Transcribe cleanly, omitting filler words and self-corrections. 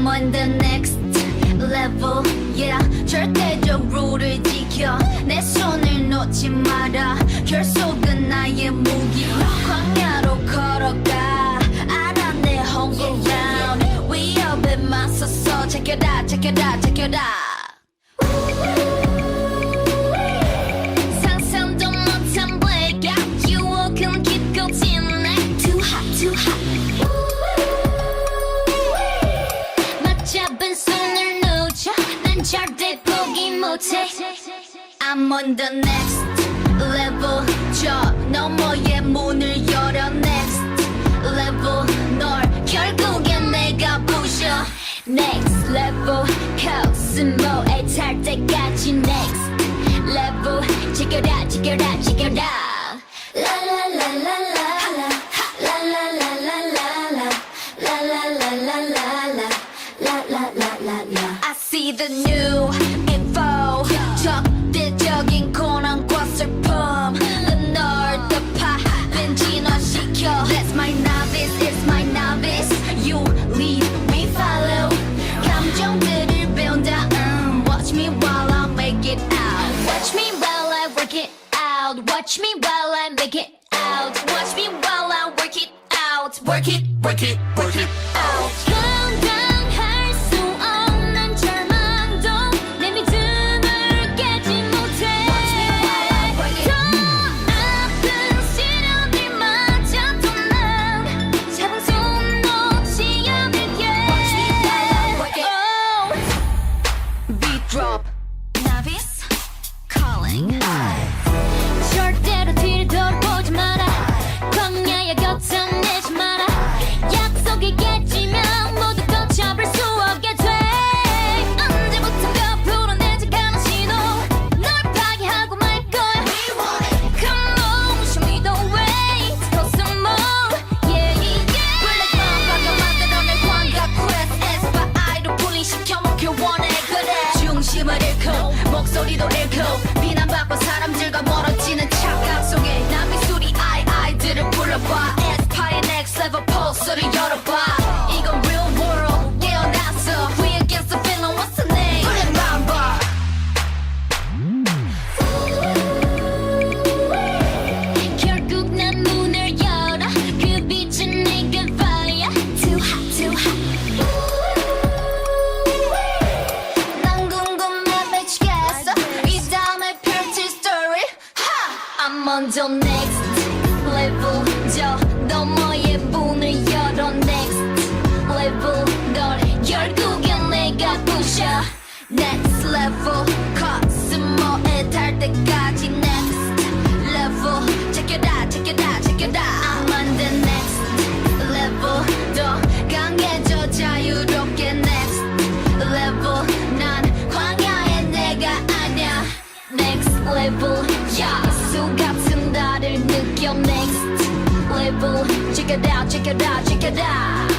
I'm on the next level, yeah. 절대적 룰을 지켜 내 손을 놓지 마라. 결속은 나의 무기. 광야로 걸어가 알아 내 home ground. 위협에 맞서서 check it out, check it out, check it out. 상상도 못한 blackout. 유혹은 깊고 진해. Too hot, too hot. 맞잡은 손을 놓쳐 난 절대 포기 못해. I'm on the next level. 저 너머의 문을 열어. Next level. 널 결국엔 내가 부셔. Next level. 코스모에 탈 때까지 next level. Check it out, check it out, check it out. La la la la la la. La la la la la la. La la la la la la. La la la la la. I see the new info. 적대적인 고난과 슬픔. 널 덮아 진화시켜. That's my novice, it's my novice. You lead, we follow. 감정들을 배운다. Watch me while I make it out. Watch me while I work it out. Watch me while I make it out. Watch me while I work it out. Work it, work it, work it out. 감당할 수 없는 절망도 내 믿음을 깨지 못해. 더 아픈 시련들마저도 난 잡은 손 놓지 않을게. Beat drop. Novice calling. 절대로 뒤를 돌아보지 마라. 광야의 곁을 내지 마라. 약속이 깨지면 모두 걷잡을 수 없게 돼. 언제부턴가 불어내지 않은 신호. 널 파괴하고 말 거야. Come on, show me the way to go some more. Yeah, yeah. Black Mamba가 만들어낸 광각 quest. aespa 아이로 분리시켜 목표 원해. 그래 중심을 잃고 목소리도 잃고 비난받고 사람들과 멀어지는 착각 속에 난 미술이 아이들을 불러봐. aespa의 next level 포스를 열어봐. 이건 real world 깨어났어. We against the feeling, what's the name? Black Mamba. 결국 난 문을 열어. 그 빛은 내게 fire. Too hot, too hot. 난 궁금해 미치겠어. 이 다음에 펼칠 story. I'm on the next level. 저 너머의 문을 열어. Next level. 널 결국엔 내가 부셔. Next level. 코스모에 달 때까지 next level. Check it out, check it out, check it out. I'm on the next level. 더 강해져 자유롭게 next level. 난 광야의 내가 아냐. Next level. 야수 같은 나를 느껴. Next level. Check it out, check it out, check it out.